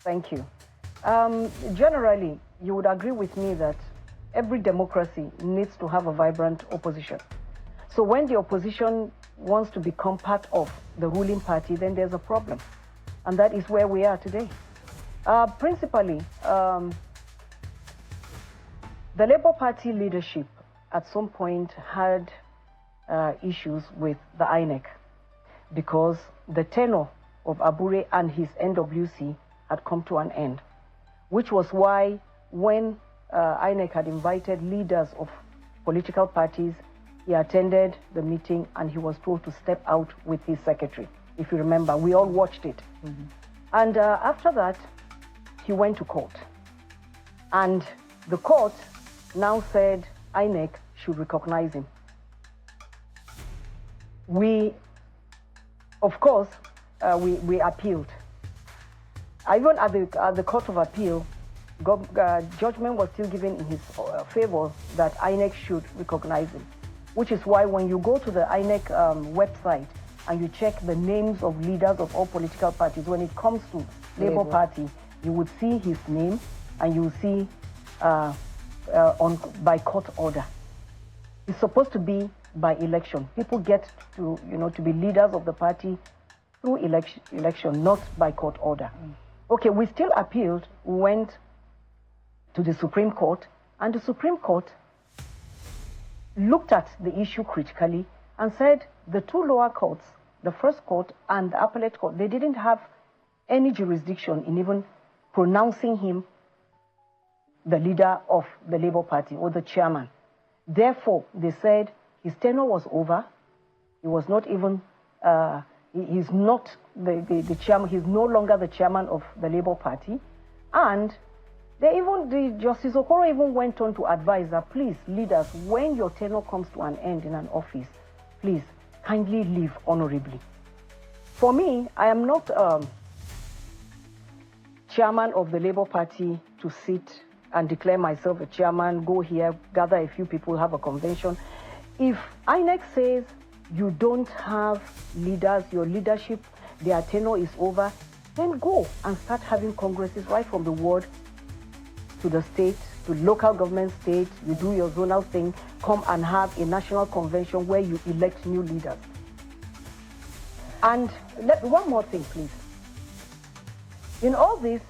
Thank you. Generally, you would agree with me that every democracy needs to have a vibrant opposition. So when the opposition wants to become part of the ruling party, then there's a problem. And that is where we are today. Principally, the Labour Party leadership at some point had issues with the INEC because the tenure of Abure and his NWC had come to an end, which was why when INEC had invited leaders of political parties, he attended the meeting and he was told to step out with his secretary. If you remember, we all watched it. Mm-hmm. And after that, he went to court. And the court now said INEC should recognize him. We, of course, we appealed. Even at the Court of Appeal, judgment was still given in his favor that INEC should recognize him, which is why when you go to the INEC website and you check the names of leaders of all political parties, when it comes to Labour Party, you would see his name and you will see by court order. It's supposed to be by election. People get to, to be leaders of the party through election, not by court order. Okay, we still appealed, went to the Supreme Court, and the Supreme Court looked at the issue critically and said the two lower courts, the first court and the appellate court, they didn't have any jurisdiction in even pronouncing him the leader of the Labour Party or the chairman. Therefore, they said his tenure was over. He was not even, he's not the chairman, he's no longer the chairman of the Labour Party. And the Justice Okoro even went on to advise that, please, leaders, when your tenure comes to an end in an office, please, kindly leave honorably. For me, I am not chairman of the Labour Party to sit and declare myself a chairman, go here, gather a few people, have a convention. If INEC says you don't have leaders, your leadership, their tenure is over, then go and start having congresses right from the ward to the state, to local government state, you do your zonal thing, come and have a national convention where you elect new leaders. And one more thing, please. In all this,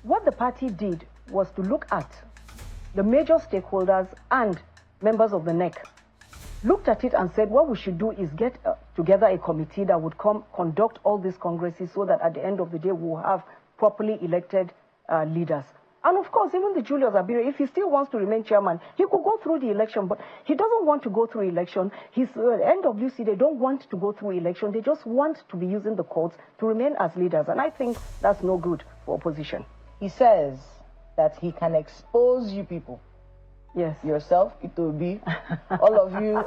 what the party did was to look at the major stakeholders and members of the NEC, looked at it and said, what we should do is get together a committee that would conduct all these congresses so that at the end of the day, we'll have properly elected leaders. And of course, even the Julius Abure, if he still wants to remain chairman, he could go through the election, but he doesn't want to go through election. His NWC, they don't want to go through election. They just want to be using the courts to remain as leaders. And I think that's no good for opposition. He says that he can expose you people. Yes. Yourself, Peter Obi, all of you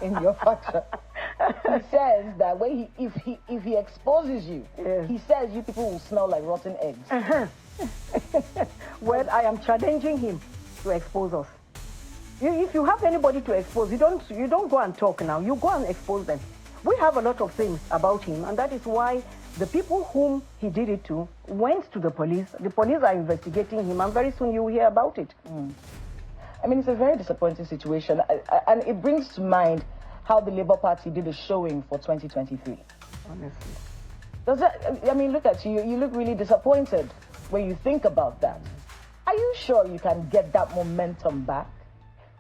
in your faction. He says that when if he exposes you, yes, he says you people will smell like rotten eggs. Well, I am challenging him to expose us. If you have anybody to expose, you don't go and talk now. You go and expose them. We have a lot of things about him, and that is why the people whom he did it to went to the police. The police are investigating him, and very soon you will hear about it. I mean, it's a very disappointing situation, and it brings to mind how the Labour Party did a showing for 2023. Honestly. Does that, I mean, look at you. You look really disappointed when you think about that. Are you sure you can get that momentum back?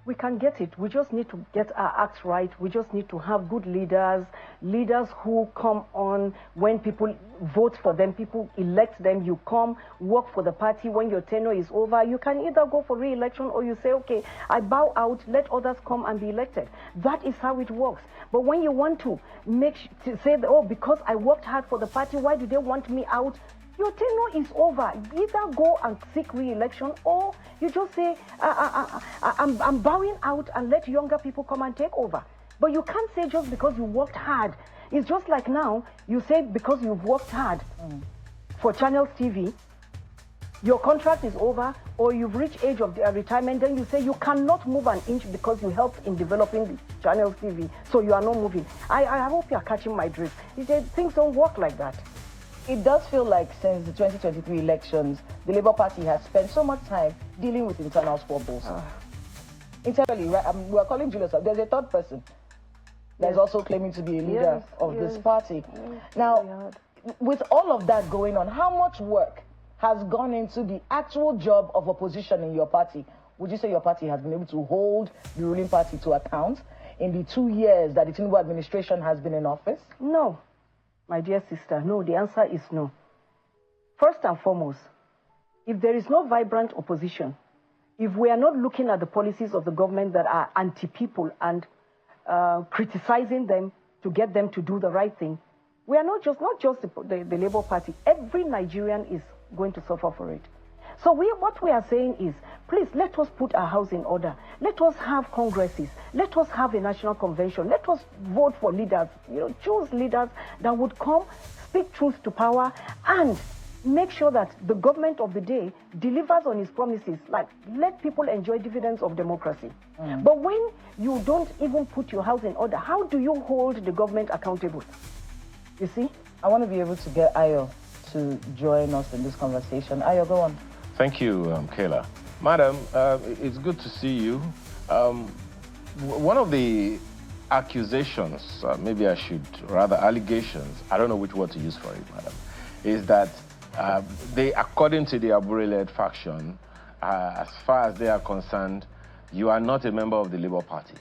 We can get it. We just need to get our acts right. We just need to have good leaders, leaders who come on when people vote for them, people elect them. You come, work for the party. When your tenure is over, you can either go for re-election or you say, okay, I bow out, let others come and be elected. That is how it works. But when you want to say, oh, because I worked hard for the party, why do they want me out? Your tenure is over. Either go and seek re-election or you just say, I'm bowing out and let younger people come and take over. But you can't say just because you worked hard. It's just like now, you say because you've worked hard for Channels TV, your contract is over or you've reached age of retirement, then you say you cannot move an inch because you helped in developing the Channels TV, so you are not moving. I hope you are catching my drift. Things don't work like that. It does feel like since the 2023 elections, the Labour Party has spent so much time dealing with internal squabbles. Internally, right? We're calling Julius up. There's a third person that's also claiming to be a leader of this party. Now, with all of that going on, how much work has gone into the actual job of opposition in your party? Would you say your party has been able to hold the ruling party to account in the 2 years that the Tinubu administration has been in office? No, my dear sister, no. The answer is no. First and foremost, if there is no vibrant opposition, if we are not looking at the policies of the government that are anti-people and criticizing them to get them to do the right thing, we are not just the Labour Party. Every Nigerian is going to suffer for it. So what we are saying is, please let us put our house in order. Let us have congresses. Let us have a national convention. Let us vote for leaders. Choose leaders that would come, speak truth to power, and make sure that the government of the day delivers on its promises. Like, let people enjoy dividends of democracy. But when you don't even put your house in order, how do you hold the government accountable? You see? I want to be able to get Ayo to join us in this conversation. Ayo, go on. Thank you, Kayla. Madam, it's good to see you. One of the accusations, maybe I should, rather allegations, I don't know which word to use for it, madam, is that according to the Abure-led faction, as far as they are concerned, you are not a member of the Labour Party.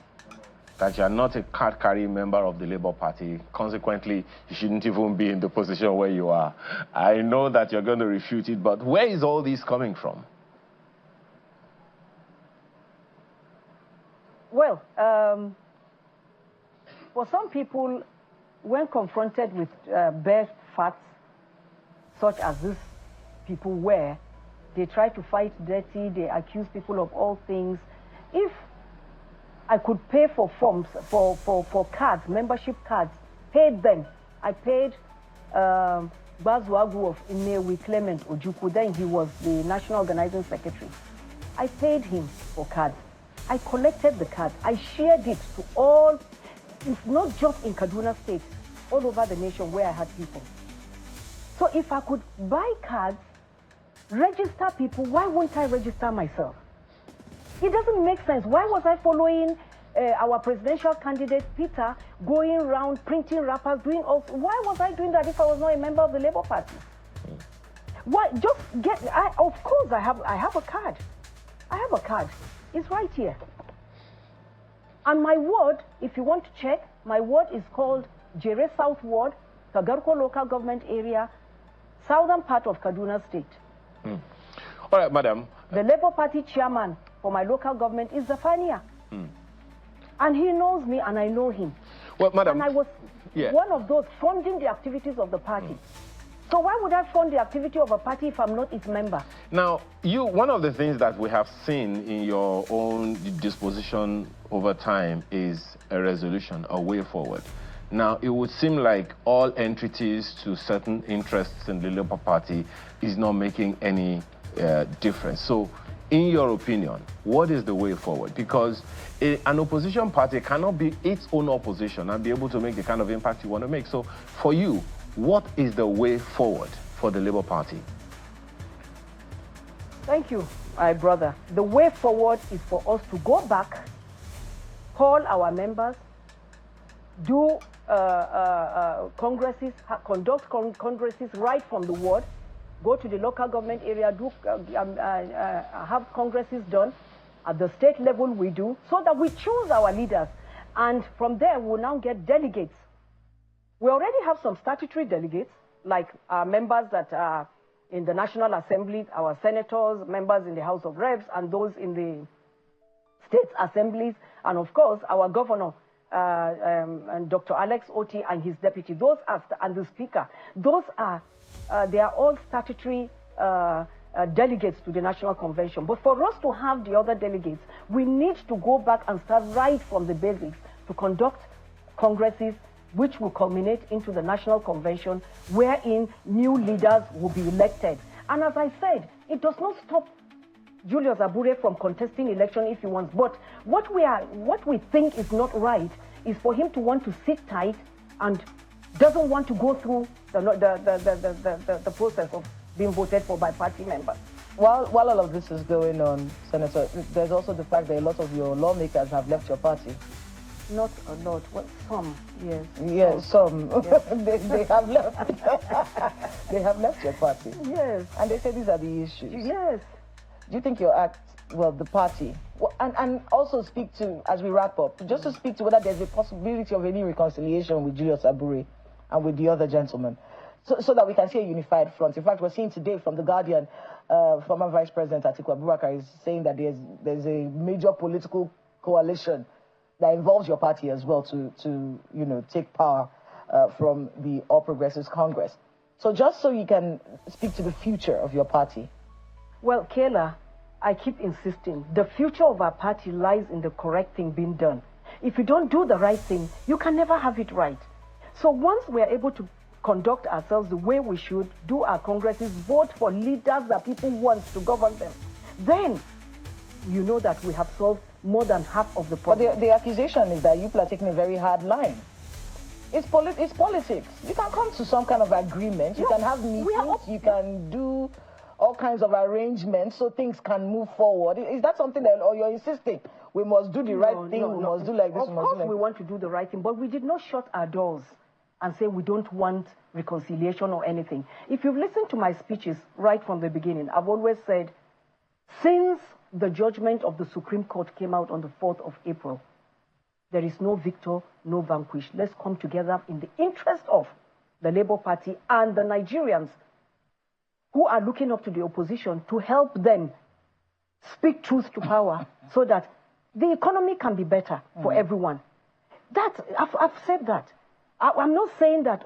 That you are not a card-carrying member of the Labour Party. Consequently, you shouldn't even be in the position where you are. I know that you're going to refute it, but where is all this coming from? Well, for some people, when confronted with bare facts, such as these people were, they try to fight dirty, they accuse people of all things. If I could pay for forms, for cards, membership cards, paid them. I paid Bazuagu of Inewi Clement Ojukwu, then he was the National Organizing Secretary. I paid him for cards. I collected the cards. I shared it to all, it's not just in Kaduna State, all over the nation where I had people. So if I could buy cards, register people, why won't I register myself? It doesn't make sense. Why was I following our presidential candidate, Peter, going around printing wrappers, doing all... Why was I doing that if I was not a member of the Labour Party? Why? Just get... of course, I have a card. I have a card. It's right here. And my ward, if you want to check, my ward is called Jere South Ward, Kagarko Local Government Area, southern part of Kaduna State. All right, madam. The Labour Party chairman for my local government is Zafania. And he knows me and I know him. Well, madam. And I was one of those funding the activities of the party. So why would I fund the activity of a party if I'm not its member? Now, one of the things that we have seen in your own disposition over time is a resolution, a way forward. Now, it would seem like all entities to certain interests in the Labour Party is not making any difference. So, in your opinion, what is the way forward? Because an opposition party cannot be its own opposition and be able to make the kind of impact you want to make. So, for you, what is the way forward for the Labour Party? Thank you, my brother. The way forward is for us to go back, call our members, do congresses, conduct congresses right from the ward, go to the local government area, do have congresses done. At the state level we do, so that we choose our leaders. And from there, we'll now get delegates. We already have some statutory delegates, like our members that are in the National Assembly, our senators, members in the House of Reps, and those in the state assemblies, and of course, our governor, and Dr. Alex Oti and his deputy, those are, and the speaker, those are, they are all statutory delegates to the National Convention. But for us to have the other delegates, we need to go back and start right from the basics to conduct congresses, which will culminate into the National Convention, wherein new leaders will be elected. And as I said, it does not stop Julius Abure from contesting election if he wants. But what we think is not right is for him to want to sit tight and doesn't want to go through the process of being voted for by party members. While all of this is going on, Senator, there's also the fact that a lot of your lawmakers have left your party. Not a lot, well, some, yes. Yes, some. Yes. they have left. They have left your party. Yes. And they say these are the issues. Yes. Do you think your the party, and also speak to, as we wrap up, just to speak to whether there's a possibility of any reconciliation with Julius Abure and with the other gentlemen, so that we can see a unified front. In fact, we're seeing today from The Guardian, former Vice President Atiku Abubakar is saying that there's a major political coalition that involves your party as well to take power from the All Progressives Congress. So just so you can speak to the future of your party. Well, Kayla, I keep insisting, the future of our party lies in the correct thing being done. If you don't do the right thing, you can never have it right. So once we are able to conduct ourselves the way we should, do our congresses, vote for leaders that people want to govern them, then you know that we have solved more than half of the problem. But the accusation is that you people are taking a very hard line. It's politics. You can come to some kind of agreement. You can have meetings. You can do all kinds of arrangements so things can move forward. Is that something that, or you're insisting we must do the right thing, we must do like this? Of course we want to do the right thing, but we did not shut our doors and say we don't want reconciliation or anything. If you've listened to my speeches right from the beginning, I've always said, since the judgment of the Supreme Court came out on the 4th of April, there is no victor, no vanquished. Let's come together in the interest of the Labour Party and the Nigerians who are looking up to the opposition to help them speak truth to power so that the economy can be better for everyone. I've said that. I'm not saying that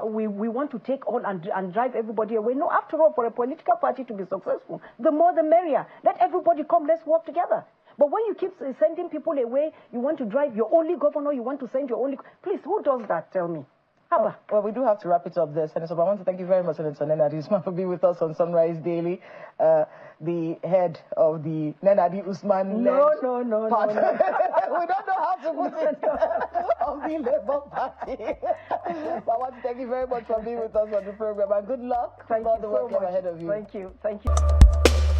we want to take on and drive everybody away. No, after all, for a political party to be successful, the more the merrier. Let everybody come, let's work together. But when you keep sending people away, you want to drive your only governor, you want to send your only... Please, who does that? Tell me. Well, we do have to wrap it up there, Senator. But I want to thank you very much, Senator Nenadi Usman, for being with us on Sunrise Daily, the head of the Nenadi Usman. No. We don't know how to put it of the Labour Party. But I want to thank you very much for being with us on the program, and good luck. Thank for you the so work much. ahead of you. Thank you.